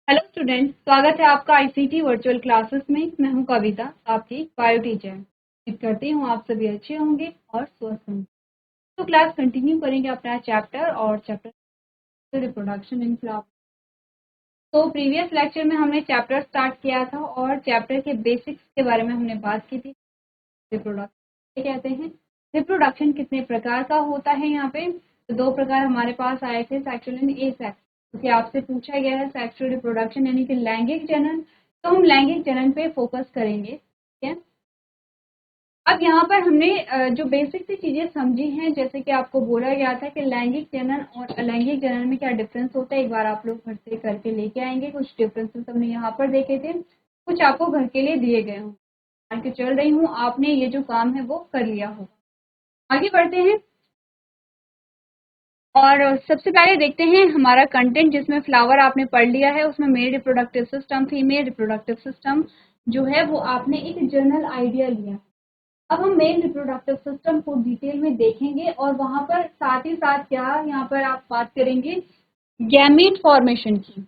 Hello student, स्वागत है आपका आईसीटी वर्चुअल क्लासेस में। मैं हूं कविता, आपकी बायो टीचर। उम्मीद करती हूं आप सभी अच्छे होंगे और स्वस्थ होंगे। तो क्लास कंटिन्यू करेंगे अपना चैप्टर रिप्रोडक्शन इन फ्लावर। तो प्रीवियस लेक्चर में हमने चैप्टर स्टार्ट किया था और चैप्टर के बेसिक्स के बारे में हमने बात की थी। रिप्रोडक्शन कहते हैं, रिप्रोडक्शन कितने प्रकार का होता है। यहाँ पे तो दो प्रकार हमारे पास आए थे, सेक्सुअल एंड एसेक्सुअल। क्योंकि आपसे पूछा गया है सेक्सुअल रिप्रोडक्शन यानी कि लैंगिक जनन, तो हम लैंगिक जनन पे फोकस करेंगे। ठीक है, अब यहाँ पर हमने जो बेसिक सी चीजें समझी हैं, जैसे कि आपको बोला गया था कि लैंगिक जनन और अलैंगिक जनन में क्या डिफरेंस होता है। एक बार आप लोग घर से करके लेके आएंगे। कुछ डिफरेंसेस हमने यहाँ पर देखे थे, कुछ आपको घर के लिए दिए गए हों। मान के चल रही हूँ आपने ये जो काम है वो कर लिया होगा। आगे बढ़ते हैं और सबसे पहले देखते हैं हमारा कंटेंट, जिसमें फ्लावर आपने पढ़ लिया है। उसमें male reproductive system, female reproductive system जो है वो आपने एक जनरल आइडिया लिया। अब हम मेल रिप्रोडक्टिव सिस्टम को डिटेल में देखेंगे और वहां पर साथ ही साथ क्या यहाँ पर आप बात करेंगे गैमीट फॉर्मेशन की।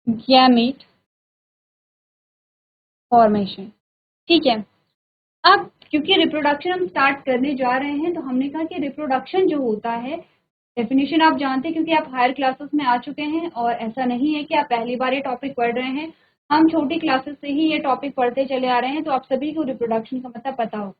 गैमीट फॉर्मेशन, ठीक है। अब क्योंकि रिप्रोडक्शन हम स्टार्ट करने जा रहे हैं, तो हमने कहा कि रिप्रोडक्शन जो होता है, डेफिनेशन आप जानते हैं क्योंकि आप हायर क्लासेस में आ चुके हैं। और ऐसा नहीं है कि आप पहली बार ये टॉपिक पढ़ रहे हैं, हम छोटी क्लासेस से ही ये टॉपिक पढ़ते चले आ रहे हैं। तो आप सभी को रिप्रोडक्शन का मतलब पता होगा।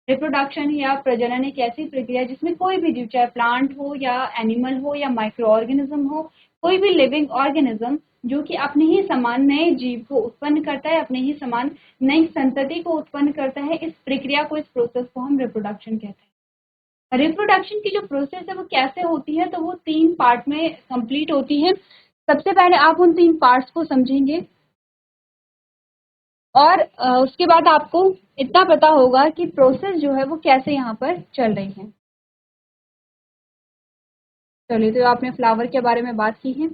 रिप्रोडक्शन या प्रजनन एक ऐसी प्रक्रिया जिसमें कोई भी जीव, चाहे प्लांट हो या एनिमल हो या माइक्रो ऑर्गेनिज्म हो, कोई भी लिविंग ऑर्गेनिज्म जो कि अपने ही समान नए जीव को उत्पन्न करता है, अपने ही समान नई संतति को उत्पन्न करता है, इस प्रक्रिया को, इस प्रोसेस को हम रिप्रोडक्शन कहते हैं। रिप्रोडक्शन की जो प्रोसेस है वो कैसे होती है, तो वो 3 पार्ट में कंप्लीट होती है। सबसे पहले आप उन 3 पार्ट्स को समझेंगे और उसके बाद आपको इतना पता होगा कि प्रोसेस जो है वो कैसे यहाँ पर चल रही है। चलिए, तो आपने फ्लावर के बारे में बात की है,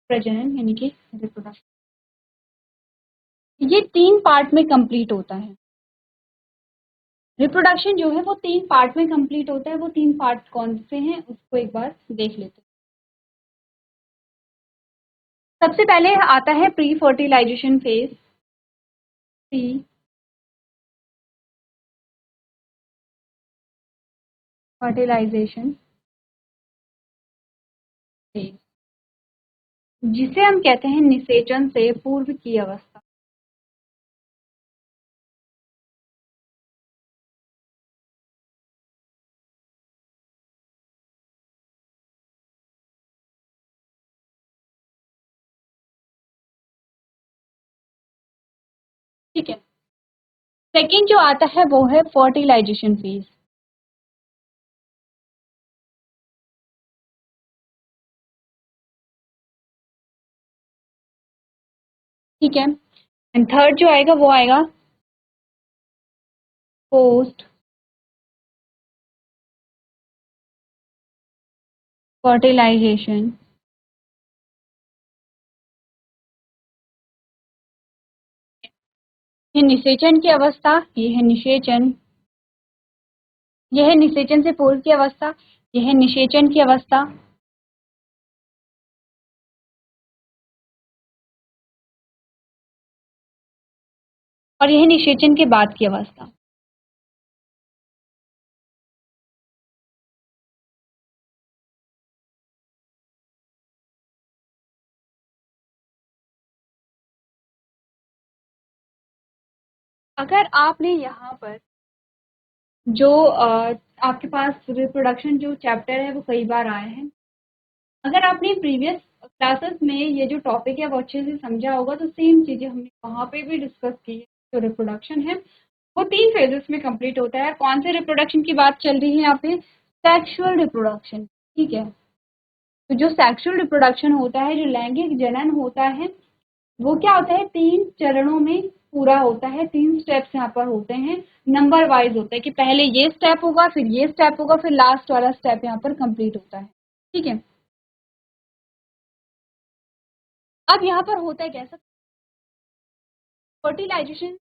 प्रजनन यानी कि रिप्रोडक्शन, ये 3 पार्ट में कंप्लीट होता है। रिप्रोडक्शन जो है वो 3 पार्ट में कंप्लीट होता है। वो 3 पार्ट कौन से हैं उसको एक बार देख लेते हैं। सबसे पहले आता है pre fertilisation phase. Pre fertilisation phase, जिसे हम कहते हैं निषेचन से पूर्व की अवस्था। ठीक है, सेकेंड जो आता है वो है फर्टिलाइजेशन फेज। ठीक है, एंड थर्ड जो आएगा वो आएगा पोस्ट फर्टिलाइजेशन। ये निषेचन की अवस्था, ये है निषेचन, यह है निषेचन से पूर्व की अवस्था, यह है निषेचन की अवस्था, और यह निषेचन के बाद की अवस्था। अगर आपने यहाँ पर जो आपके पास रिप्रोडक्शन जो चैप्टर है वो कई बार आए हैं, अगर आपने प्रीवियस क्लासेस में ये जो टॉपिक है वो अच्छे से समझा होगा, तो सेम चीजें हमने वहाँ पे भी डिस्कस की है। जो रिप्रोडक्शन है वो 3 फेजेस में कंप्लीट होता है। कौन से रिप्रोडक्शन की बात चल रही है यहाँ पे? Sexual reproduction. ठीक है, तो जो सेक्सुअल रिप्रोडक्शन होता है, जो लैंगिक जनन होता है, वो क्या होता है 3 चरणों में पूरा होता है। 3 स्टेप्स यहाँ पर होते हैं, नंबर वाइज होता है कि पहले ये स्टेप होगा, फिर ये स्टेप होगा, फिर लास्ट वाला स्टेप यहाँ पर कंप्लीट होता है। ठीक है, अब यहाँ पर होता है कैसा, फर्टिलाइजेशन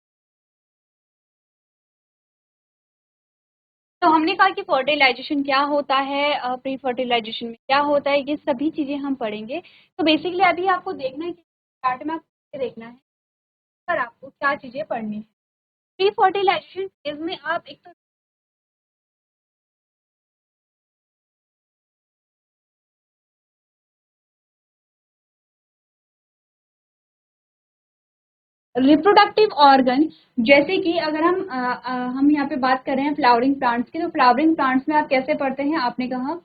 तो हमने कहा कि फर्टिलाइजेशन क्या होता है, प्री फर्टिलाइजेशन में क्या होता है, ये सभी चीज़ें हम पढ़ेंगे। तो बेसिकली अभी आपको देखना है कि स्टार्ट में आपको देखना है पर आपको क्या चीज़ें पढ़नी है। प्री फर्टिलाइजेशन फेज में आप एक तो रिप्रोडक्टिव ऑर्गन, जैसे कि अगर हम यहाँ पे बात कर रहे हैं फ्लावरिंग प्लांट्स की, तो फ्लावरिंग प्लांट्स में आप कैसे पढ़ते हैं, आपने कहा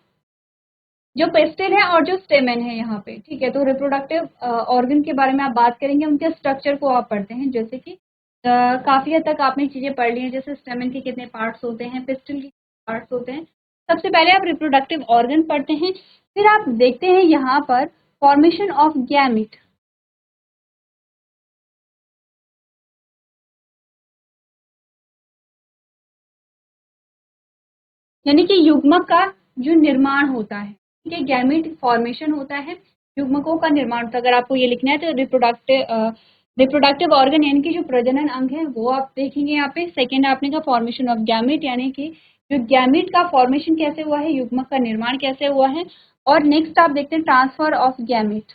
जो पेस्टिल है और जो स्टेमेन है यहाँ पे, ठीक है। तो रिप्रोडक्टिव ऑर्गन के बारे में आप बात करेंगे, उनके स्ट्रक्चर को आप पढ़ते हैं, जैसे कि काफ़ी हद तक आपने चीज़ें पढ़ ली हैं, जैसे स्टेमेन के कितने पार्ट्स होते हैं, पेस्टिल के पार्ट्स होते हैं। सबसे पहले आप रिप्रोडक्टिव ऑर्गन पढ़ते हैं, फिर आप देखते हैं यहाँ पर फॉर्मेशन ऑफ गैमीट, यानी कि युग्मक का जो निर्माण होता है, ठीक है, गैमीट फॉर्मेशन होता है, युग्मकों का निर्माण होता है। अगर आपको ये लिखना है तो रिप्रोडक्टिव ऑर्गन यानी कि जो प्रजनन अंग है वो आप देखेंगे यहाँ पे। सेकेंड आपने का फॉर्मेशन ऑफ गैमीट, यानी कि जो गैमीट का फॉर्मेशन कैसे हुआ है, युग्मक का निर्माण कैसे हुआ है। और नेक्स्ट आप देखते हैं ट्रांसफर ऑफ गैमीट,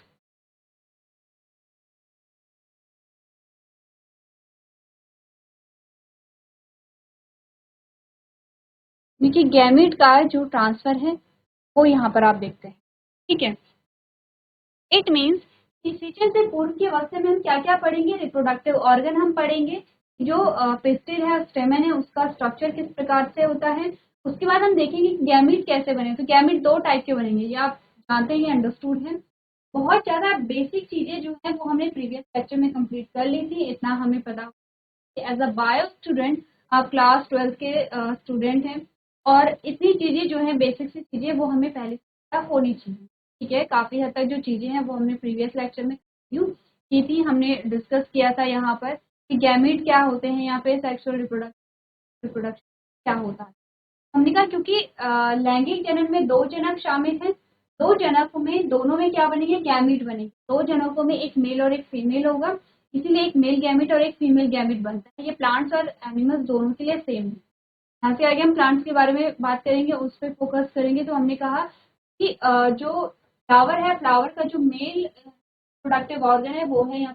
यानी कि गैमीट का जो ट्रांसफर है वो यहाँ पर आप देखते हैं, ठीक है। इट मीन्स कि सिंचन से पूर्व के वक्त में हम क्या क्या पढ़ेंगे, रिप्रोडक्टिव ऑर्गन हम पढ़ेंगे, जो पिस्टिल है स्टेमन है उसका स्ट्रक्चर किस प्रकार से होता है। उसके बाद हम देखेंगे कि गैमीट कैसे बने, तो गैमीट दो टाइप के बनेंगे, ये आप जानते हैं, अंडरस्टूड है। बहुत ज़्यादा बेसिक चीज़ें जो है वो हमने प्रीवियस लेक्चर में कंप्लीट कर ली थी, इतना हमें पता एज अ बायो स्टूडेंट, आप क्लास 12 के स्टूडेंट हैं, और इतनी चीज़ें जो हैं बेसिक सी चीज़ें वो हमें पहले से पता होनी चाहिए, ठीक है। काफ़ी हद तक जो चीज़ें हैं वो हमने प्रीवियस लेक्चर में यूँ की थी, हमने डिस्कस किया था यहाँ पर कि गैमीट क्या होते हैं, यहाँ पे सेक्सुअल रिप्रोडक्शन क्या होता है। हमने कहा क्योंकि लैंगिक जनन में दो जनक शामिल हैं, दो जनकों में दोनों में क्या बनेंगे, गैमीट बनेंगे। दो जनकों में एक मेल और एक फीमेल होगा, इसीलिए एक मेल गैमीट और एक फीमेल गैमीट बनता है। ये प्लांट्स और एनिमल्स दोनों के लिए सेम है। यहाँ से आगे हम प्लांट्स के बारे में बात करेंगे, उस पर फोकस करेंगे। तो हमने कहा कि जो फ्लावर है, फ्लावर का जो मेल प्रोडक्टिव ऑर्गन है वो है यहाँ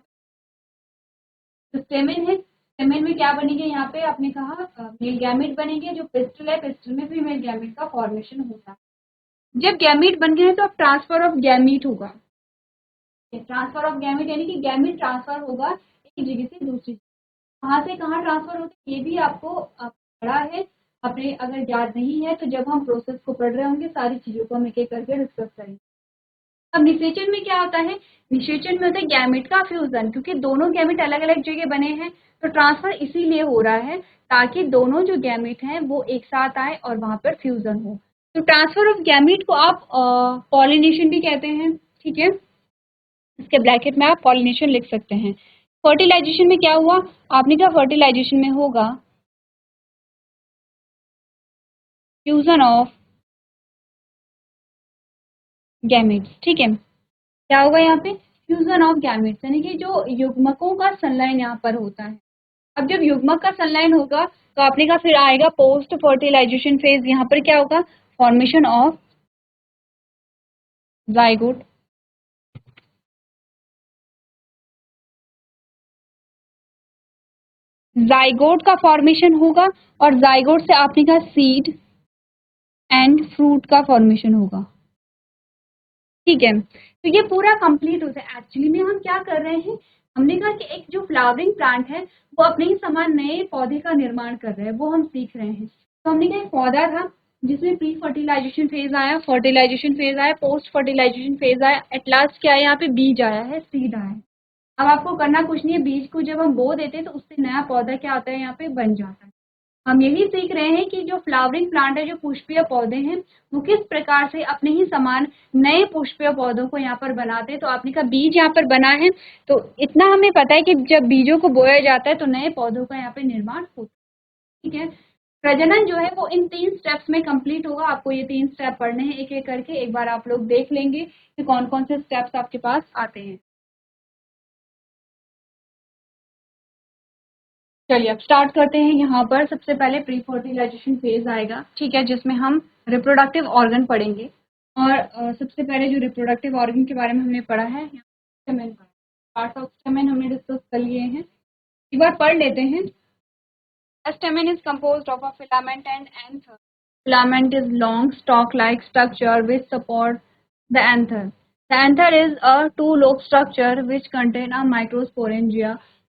पे स्टेमेन है। स्टेमेन में क्या बनेंगे, यहाँ पे आपने कहा मेल गैमीट बनेंगे। जो पिस्टल है, पिस्टल में भी मेल गैमीट का फॉर्मेशन होता है। जब गैमीट बन गए तो अब ट्रांसफर ऑफ गैमीट होगा। ट्रांसफर ऑफ गैमीट यानी कि गैमीट ट्रांसफर होगा एक जगह से दूसरी, कहाँ से कहाँ ट्रांसफर होता है ये भी आपको पढ़ा है, अपने अगर याद नहीं है तो जब हम प्रोसेस को पढ़ रहे होंगे सारी चीज़ों को हम एक एक करके डिस्कस करेंगे। अब निषेचन में क्या होता है, निषेचन में होता है गैमेट का फ्यूजन, क्योंकि दोनों गैमेट अलग अलग जगह बने हैं तो ट्रांसफर इसीलिए हो रहा है ताकि दोनों जो गैमेट हैं वो एक साथ आए और वहां पर फ्यूजन हो। तो ट्रांसफर ऑफ गैमेट को आप पॉलिनेशन भी कहते हैं, ठीक है। इसके ब्रैकेट में आप पॉलिनेशन लिख सकते हैं। फर्टिलाइजेशन में क्या हुआ, आपने कहा फर्टिलाइजेशन में होगा फ्यूजन ऑफ गैमेट्स, ठीक है। क्या होगा यहाँ पे, फ्यूजन ऑफ गैमेट्स, यानी कि जो युग्मकों का संलयन यहाँ पर होता है। अब जब युग्मक का संलयन होगा तो आपने कहा फिर आएगा पोस्ट फर्टिलाइजेशन फेज, यहाँ पर क्या होगा, फॉर्मेशन ऑफ जाइगोट, जाइगोट का फॉर्मेशन होगा, और जाइगोट से आपने कहा सीड एंड फ्रूट का फॉर्मेशन होगा, ठीक है। तो ये पूरा कंप्लीट होता है। एक्चुअली में हम क्या कर रहे हैं, हमने कहा कि एक जो फ्लावरिंग प्लांट है वो अपने ही समान नए पौधे का निर्माण कर रहे हैं, वो हम सीख रहे हैं। तो हमने कहा एक पौधा था जिसमें प्री फर्टिलाइजेशन फेज आया, फर्टिलाइजेशन फेज आया, पोस्ट फर्टिलाइजेशन फेज आया, एट लास्ट क्या है, यहाँ पे बीज आया है, सीड आया है। अब आपको करना कुछ नहीं है, बीज को जब हम बो देते हैं तो उससे नया पौधा क्या आता है, यहाँ पे बन जाता है। हम यही सीख रहे हैं कि जो फ्लावरिंग प्लांट है, जो पुष्पीय पौधे हैं, वो किस प्रकार से अपने ही समान नए पुष्पीय पौधों को यहाँ पर बनाते हैं। तो आपने कहा बीज यहाँ पर बना है, तो इतना हमें पता है कि जब बीजों को बोया जाता है तो नए पौधों का यहाँ पे निर्माण होता है, ठीक है। प्रजनन जो है वो इन 3 स्टेप्स में कंप्लीट होगा। आपको ये 3 स्टेप पढ़ने हैं एक एक करके, एक बार आप लोग देख लेंगे कि कौन कौन से स्टेप्स आपके पास आते हैं। चलिए अब स्टार्ट करते हैं। यहाँ पर सबसे पहले प्री फर्टिलाइजेशन फेज आएगा, ठीक है, जिसमें हम रिप्रोडक्टिव ऑर्गन पढ़ेंगे। और सबसे पहले जो रिप्रोडक्टिव ऑर्गन के बारे में हमने पढ़ा है, स्टेमेन का पार्ट ऑफ स्टेमेन हमने डिस्कस कर लिए हैं, एक बार पढ़ लेते हैं। A stamen is composed of a filament and anther. Filament is long stalk-like structure which supports the anther. The anther is a two-lobe structure which contain a microsporangia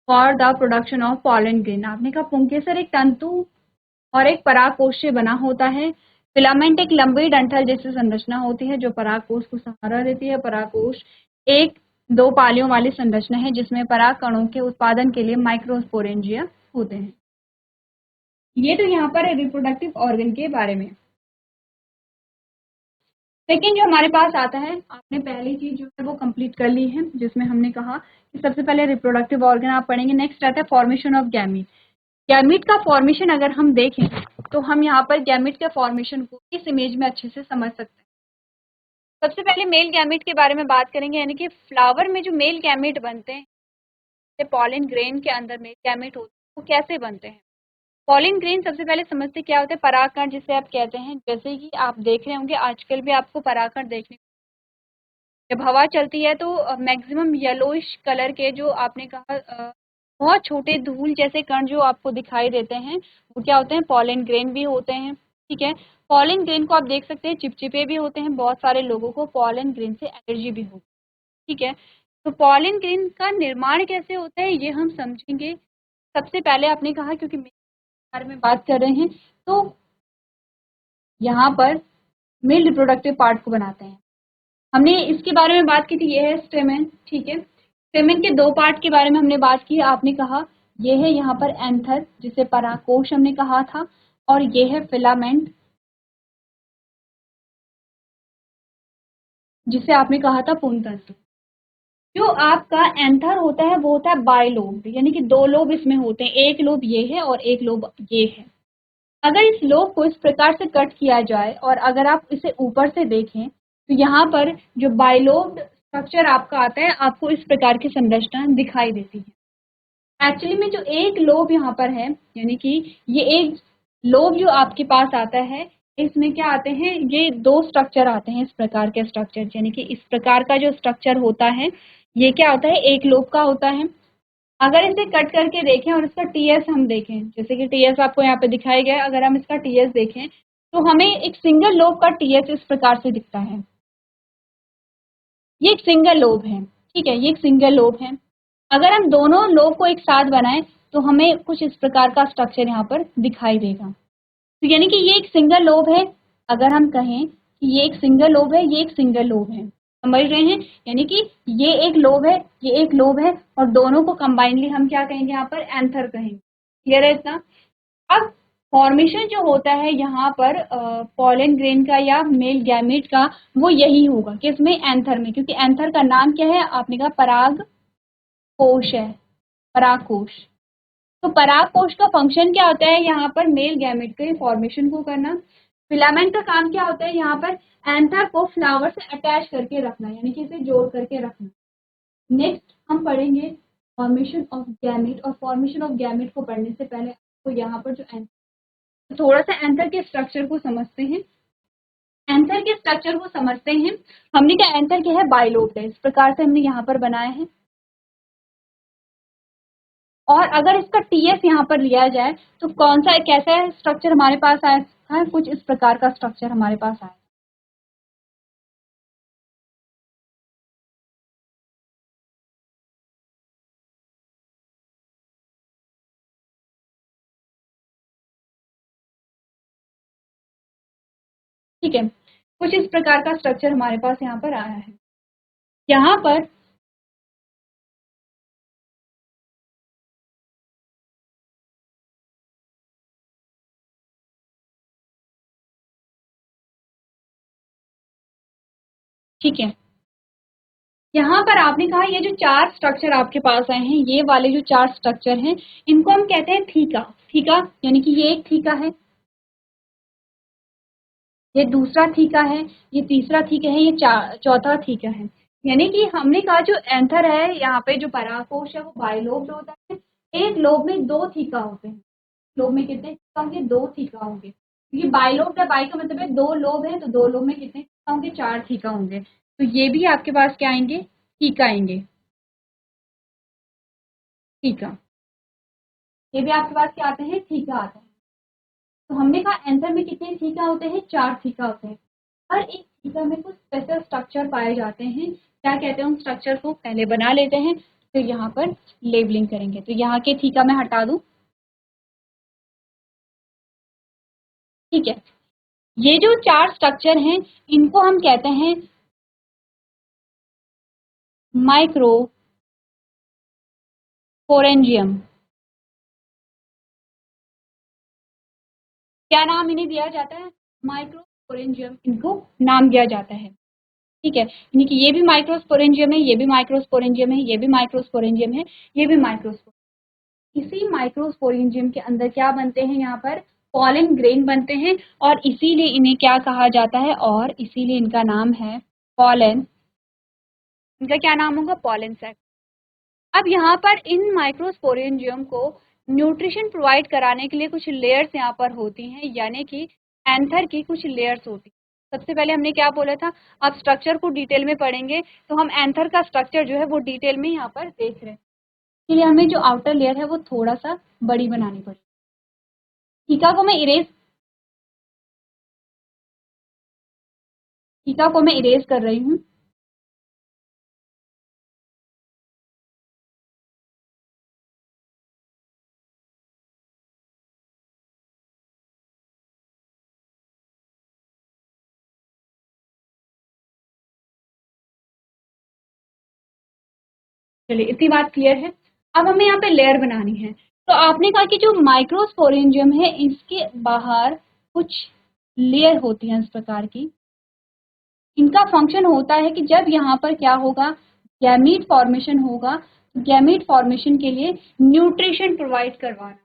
for the production of pollen grain. आपने कहा पुंकेसर एक तंतु और एक परागकोश से बना होता है। फिलामेंट एक लंबी डंठल जैसी संरचना होती है जो परागकोश को सहारा देती है। परागकोश एक दो पालियों वाली संरचना है जिसमें पराग कणों के उत्पादन के लिए माइक्रोस्पोरेंजिया होते हैं। ये तो यहाँ पर है रिप्रोडक्टिव ऑर्गन के बारे में। सेकेंड जो हमारे पास आता है, आपने पहली चीज जो है वो कंप्लीट कर ली है, जिसमें हमने कहा कि सबसे पहले रिप्रोडक्टिव ऑर्गन आप पढ़ेंगे। नेक्स्ट आता है फॉर्मेशन ऑफ गैमीट। गैमीट का फॉर्मेशन अगर हम देखें तो हम यहाँ पर गैमीट के फॉर्मेशन को इस इमेज में अच्छे से समझ सकते हैं। सबसे पहले मेल गैमीट के बारे में बात करेंगे, यानी कि फ्लावर में जो मेल गैमीट बनते हैं, पॉलिन ग्रेन के अंदर मेल गैमीट होते हैं, वो कैसे बनते हैं। पॉलिन ग्रेन सबसे पहले समझते क्या होते हैं, परागकण जिसे आप कहते हैं। जैसे कि आप देख रहे होंगे आजकल भी आपको परागकण देखने, जब हवा चलती है तो मैक्सिमम येलोइश कलर के जो आपने कहा बहुत छोटे धूल जैसे कण जो आपको दिखाई देते हैं, वो क्या होते हैं, पॉलिन ग्रेन भी होते हैं। ठीक है, पॉलिन ग्रेन को आप देख सकते हैं चिपचिपे भी होते हैं, बहुत सारे लोगों को पॉलिन ग्रेन से एलर्जी भी होती है। ठीक है, तो पॉलिन ग्रेन का निर्माण कैसे होता है ये हम समझेंगे। सबसे पहले आपने कहा क्योंकि बारे में बात कर रहे हैं तो यहाँ पर मेल रिप्रोडक्टिव पार्ट को बनाते हैं। हमने इसके बारे में बात की थी, ये है स्टेमेन। ठीक है, स्टेमेन के दो पार्ट के बारे में हमने बात की। आपने कहा ये है यहाँ पर एंथर जिसे परागकोश हमने कहा था, और ये है फिलामेंट जिसे आपने कहा था पुंतंतु। जो आपका एंथर होता है वो होता है बाइलोब, यानी कि दो लोब इसमें होते हैं, एक लोब ये है और एक लोब ये है। अगर इस लोब को इस प्रकार से कट किया जाए और अगर आप इसे ऊपर से देखें तो यहाँ पर जो बाइलोब स्ट्रक्चर आपका आता है, आपको इस प्रकार की संरचना दिखाई देती है। एक्चुअली में जो एक लोब यहाँ पर है, यानी कि ये एक लोब जो आपके पास आता है, इसमें क्या आते हैं, ये दो स्ट्रक्चर आते हैं, इस प्रकार के स्ट्रक्चर, यानी कि इस प्रकार का जो स्ट्रक्चर होता है ये क्या होता है, एक लोब का होता है। अगर इसे कट करके देखें और इसका टीएस हम देखें, जैसे कि टीएस आपको यहाँ पे दिखाया गया है, अगर हम इसका टीएस देखें तो हमें एक सिंगल लोब का टीएस इस प्रकार से दिखता है। ये एक सिंगल लोब है, ठीक है, ये एक सिंगल लोब है। अगर हम दोनों लोब को एक साथ बनाएं तो हमें कुछ इस प्रकार का स्ट्रक्चर यहाँ पर दिखाई देगा। तो यानी कि ये एक सिंगल लोब है। अगर हम कहें कि ये एक सिंगल लोब है, ये एक सिंगल लोब है, समझ रहे हैं, यानी कि ये एक लोब है, ये एक लोब है, और दोनों को कंबाइनली हम क्या कहेंगे, यहाँ पर एंथर कहेंगे। क्लियर है इतना। अब फॉर्मेशन जो होता है यहाँ पर पॉलन ग्रेन का या मेल गैमीट का, वो यही होगा किसमें, एंथर में, क्योंकि एंथर का नाम क्या है, आपने कहा पराग कोश है, परागकोश। तो परागकोश का फंक्शन क्या होता है, यहाँ पर मेल गैमेट के फॉर्मेशन को करना। फिलामेंट का काम क्या होता है, यहाँ पर एंथर को फ्लावर से अटैच करके रखना, यानी कि इसे जोड़ करके रखना। नेक्स्ट हम पढ़ेंगे फॉर्मेशन ऑफ गैमेट, और फॉर्मेशन ऑफ गैमेट को पढ़ने से पहले आपको यहाँ पर जो एंथर, थोड़ा सा एंथर के स्ट्रक्चर को समझते हैं। एंथर के स्ट्रक्चर को समझते हैं। हमने क्या, एंथर क्या है, बाइलोब है, इस प्रकार से हमने यहाँ पर बनाया है। और अगर इसका टीएस यहाँ पर लिया जाए तो कौन सा कैसा स्ट्रक्चर हमारे पास आया है, कुछ इस प्रकार का स्ट्रक्चर हमारे पास आया। ठीक है, कुछ इस प्रकार का स्ट्रक्चर हमारे पास यहाँ पर आया है। यहाँ पर ठीक है, यहाँ पर आपने कहा ये जो चार स्ट्रक्चर आपके पास आए हैं, ये वाले जो चार स्ट्रक्चर हैं, इनको हम कहते हैं थीका। थीका यानी कि ये एक थीका है, ये दूसरा थीका है, ये तीसरा थीका है, ये चौथा थीका है। यानी कि हमने कहा जो एंथर है, यहाँ पे जो परागकोश है वो बाइलोब्ड होता है, एक लोब में 2 थीका होते हैं। लोब में कितने थीका होंगे? 2 थीका होंगे, क्योंकि बाइलोब है, बाई का मतलब है 2 लोब है, तो 2 लोब में कितने थीका होंगे? 4 थीका होंगे। तो ये भी आपके पास क्या आएंगे? थीका आएंगे। थीका, ये भी आपके पास क्या आते हैं? थीका आते हैं। तो हमने कहा आंसर में कितने थीका होते हैं? 4 थीका होते हैं। हर एक थीका में कुछ स्पेशल स्ट्रक्चर पाए जाते हैं। क्या कहते हैं उन स्ट्रक्चर को? पहले बना लेते हैं, फिर यहाँ पर लेबलिंग करेंगे। तो यहाँ के थीका मैं हटा दूं, ठीक है। ये जो 4 स्ट्रक्चर हैं, इनको हम कहते हैं माइक्रो स्पोरेंजियम। क्या नाम इन्हें दिया जाता है? माइक्रो स्पोरेंजियम इनको नाम दिया जाता है, ठीक है। यानी कि ये भी माइक्रोस्पोरेंजियम है, ये भी माइक्रोस्पोरेंजियम है, ये भी माइक्रोस्पोरेंजियम है, ये भी माइक्रोस्पोरेंजियम। इसी माइक्रोस्पोरेंजियम के अंदर क्या बनते हैं? यहाँ पर पॉलन ग्रेन बनते हैं, और इसीलिए इन्हें क्या कहा जाता है? और इसीलिए इनका नाम है पॉलन। इनका क्या नाम होगा? पॉलन सेक। अब यहाँ पर इन माइक्रोस्पोरेंजियम को न्यूट्रिशन प्रोवाइड कराने के लिए कुछ लेयर्स यहाँ पर होती हैं, यानी कि एंथर की कुछ लेयर्स होती हैं। सबसे पहले हमने क्या बोला था? आप स्ट्रक्चर को डिटेल में पढ़ेंगे, तो हम एंथर का स्ट्रक्चर जो है वो डिटेल में यहाँ पर देख रहे हैं। इसलिए हमें जो आउटर लेयर है वो थोड़ा सा बड़ी बनानी पड़ेगी। थीका को मैं इरेज थीका को मैं इरेज कर रही हूँ। चलिए, इतनी बात क्लियर है। अब हमें यहाँ पे लेयर बनानी है। तो आपने कहा कि जो माइक्रोस्पोरेंजियम है, इसके बाहर कुछ लेयर होती हैं इस प्रकार की। इनका फंक्शन होता है कि जब यहाँ पर क्या होगा? गैमीट फॉर्मेशन होगा। गैमीट फॉर्मेशन के लिए न्यूट्रिशन प्रोवाइड करवाना।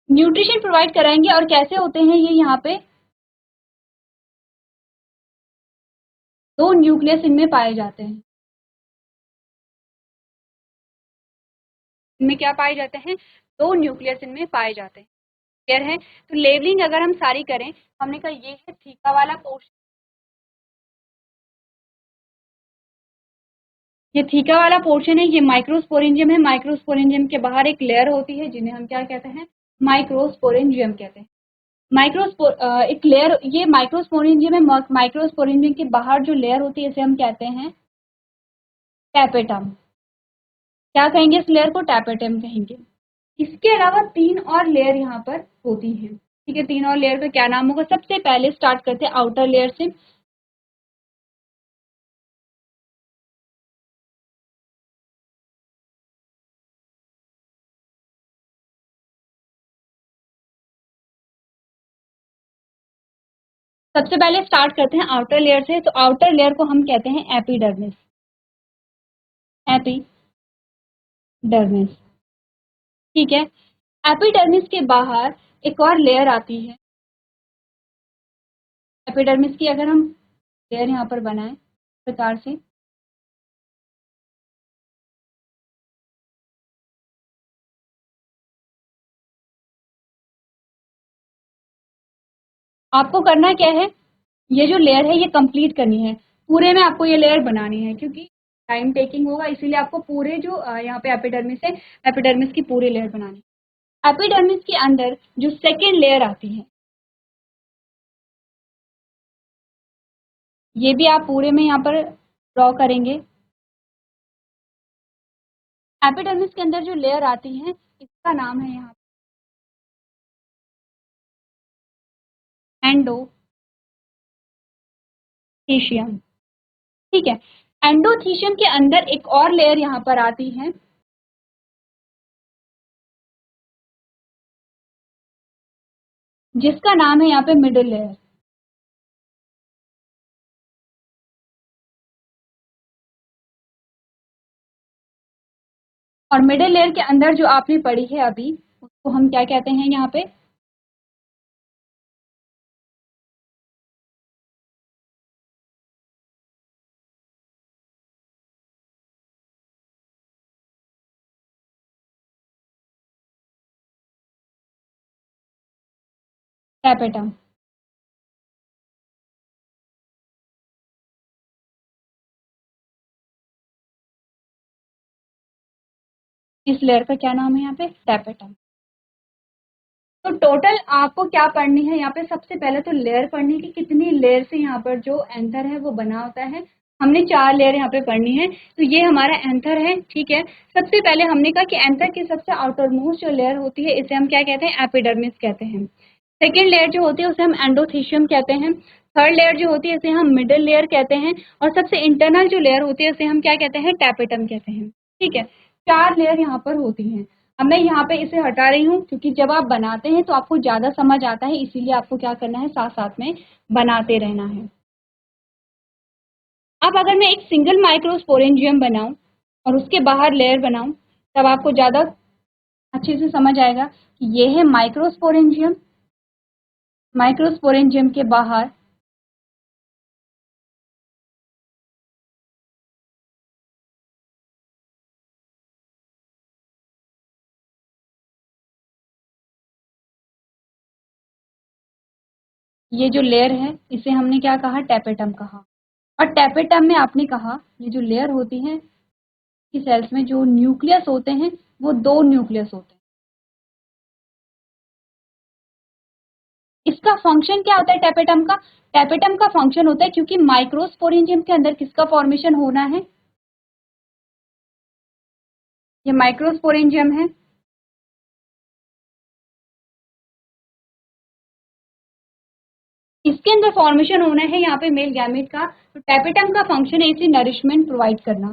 न्यूट्रिशन प्रोवाइड कराएंगे, और कैसे होते हैं ये? यहाँ पे 2 न्यूक्लियस इनमें पाए जाते हैं। इनमें क्या पाए जाते हैं? 2 न्यूक्लियस इनमें पाए जाते हैं। क्लियर है? तो लेबलिंग अगर हम सारी करें, हमने कहा ये है थीका वाला पोर्शन। ये थीका वाला पोर्शन है, ये माइक्रोस्पोरेंजियम है। माइक्रोस्पोरेंजियम के बाहर एक लेयर होती है जिन्हें हम क्या कहते हैं? माइक्रोस्पोरेंजियम कहते हैं। एक लेयर, ये माइक्रोस्पोरेंजियम है। माइक्रोस्पोरेंजियम के बाहर जो लेयर होती है इसे हम कहते हैं टैपेटम। क्या कहेंगे इस लेयर को? टैपेटम कहेंगे। इसके अलावा 3 और लेयर यहाँ पर होती हैं, ठीक है। 3 और लेयर का क्या नाम होगा? सबसे पहले स्टार्ट करते हैं आउटर लेयर से। सबसे पहले स्टार्ट करते हैं आउटर लेयर से। तो आउटर लेयर को हम कहते हैं एपिडर्मिस। एपिडर्मिस, ठीक है। एपिडर्मिस के बाहर एक और लेयर आती है। एपिडर्मिस की अगर हम लेयर यहाँ पर बनाएं प्रकार से, आपको करना क्या है? ये जो लेयर है ये कंप्लीट करनी है। पूरे में आपको ये लेयर बनानी है, क्योंकि टाइम टेकिंग होगा, इसीलिए आपको पूरे जो यहाँ पे एपिडर्मिस है, एपिडर्मिस की पूरी लेयर बनानी है। एपिडर्मिस के अंदर जो सेकेंड लेयर आती है, ये भी आप पूरे में यहाँ पर ड्रॉ करेंगे। एपिडर्मिस के अंदर जो लेयर आती है, इसका नाम है यहाँ एंडोथीशियम, ठीक है। एंडोथीशियम के अंदर एक और लेयर यहाँ पर आती है, जिसका नाम है यहाँ पे मिडिल लेयर। और मिडिल लेयर के अंदर जो आपने पढ़ी है अभी, उसको हम क्या कहते हैं यहाँ पे? टैपेटम। इस लेयर का क्या नाम है यहाँ पे? टैपेटम। तो टोटल आपको क्या पढ़नी है यहाँ पे? सबसे पहले तो लेयर पढ़नी है कि कितनी लेयर से यहाँ पर जो एंथर है वो बना होता है। हमने 4 लेयर यहाँ पे पढ़नी है। तो ये हमारा एंथर है, ठीक है। सबसे पहले हमने कहा कि एंथर की सबसे आउटर मोस्ट जो लेयर होती है इसे हम क्या कहते हैं? एपिडर्मिस कहते हैं। सेकेंड लेयर जो होती है उसे हम एंडोथीशियम कहते हैं। थर्ड लेयर जो होती है इसे हम मिडल लेयर कहते हैं। और सबसे इंटरनल जो लेयर होती है उसे हम क्या कहते हैं? टैपेटम कहते हैं, ठीक है। 4 लेयर यहाँ पर होती हैं। अब मैं यहाँ पे इसे हटा रही हूँ क्योंकि जब आप बनाते हैं तो आपको ज़्यादा समझ आता है, इसीलिए आपको क्या करना है? साथ साथ में बनाते रहना है। अब अगर मैं एक सिंगल माइक्रोस्पोरेंजियम बनाऊं और उसके बाहर लेयर बनाऊं तब आपको ज़्यादा अच्छे से समझ आएगा कि ये है माइक्रोस्पोरेंजियम। माइक्रोस्पोरेंजियम के बाहर ये जो लेयर है इसे हमने क्या कहा? टैपेटम कहा। और टैपेटम में आपने कहा ये जो लेयर होती है कि सेल्स में जो न्यूक्लियस होते हैं वो 2 न्यूक्लियस होते हैं। इसका फंक्शन क्या होता है टैपेटम का? टैपेटम का फंक्शन होता है क्योंकि माइक्रोस्पोरेंजियम के अंदर किसका फॉर्मेशन होना है? ये माइक्रोस्पोरेंजियम है। इसके अंदर फॉर्मेशन होना है यहाँ पे मेल गैमेट का। तो टैपेटम का फंक्शन है इसे नरिशमेंट प्रोवाइड करना।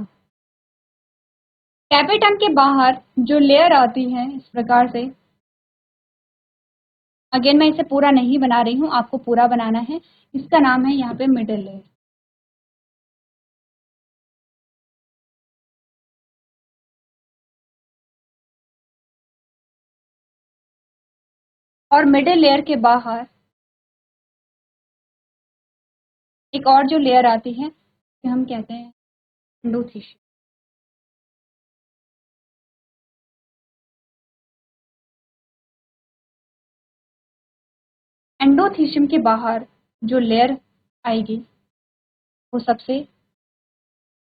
टैपेटम के बाहर जो लेयर आती है इस प्रकार से, अगेन मैं इसे पूरा नहीं बना रही हूँ, आपको पूरा बनाना है। इसका नाम है यहाँ पे मिडल लेयर। और मिडल लेयर के बाहर एक और जो लेयर आती है कि हम कहते हैं एंडोथीशियम। एंडोथीशियम के बाहर जो लेयर आएगी वो सबसे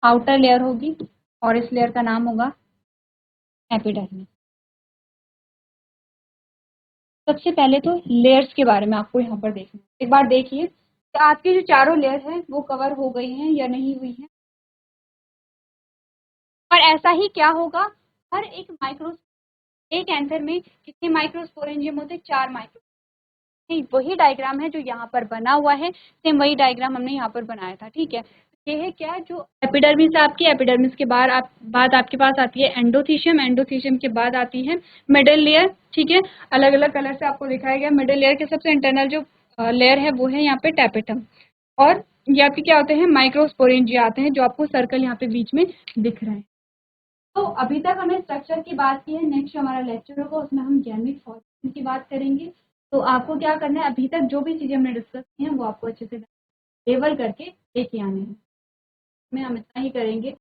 आउटर लेयर होगी और इस लेयर का नाम होगा एपिडर्मिस। सबसे पहले तो लेयर्स के बारे में आपको यहाँ पर देखना है। एक बार देखिए कि आपकी जो चारों लेयर हैं वो कवर हो गई हैं या नहीं हुई हैं। और ऐसा ही क्या होगा? हर एक एंथर में कितने माइक्रोस्पोरेंजियम होते हैं? 4 माइक्रो। वही डायग्राम है जो यहाँ पर बना हुआ है, सेम वही डायग्राम हमने यहाँ पर बनाया था, ठीक है। ये है क्या? जो एपिडर्मिस आपकी, एपिडर्मिस के बाद आपके पास आती है एंडोथीशियम। एंडोथीशियम के बाद आती है मिडल लेयर, ठीक है। अलग अलग कलर से आपको दिखाया गया। मिडल लेयर के सबसे इंटरनल जो लेयर है वो है यहाँ पे टैपेटम। और ये आपके क्या होते हैं? माइक्रोस्पोरेंजिया आते हैं जो आपको सर्कल यहाँ पे बीच में दिख रहे हैं। तो अभी तक हमने स्ट्रक्चर की बात की है। नेक्स्ट हमारा लेक्चर होगा उसमें हम गैमेट फॉर्मेशन की बात करेंगे। तो आपको क्या करना है? अभी तक जो भी चीज़ें हमने डिस्कस की हैं वो आपको अच्छे से लेबल करके लेके आने हैं। में हम इतना ही करेंगे।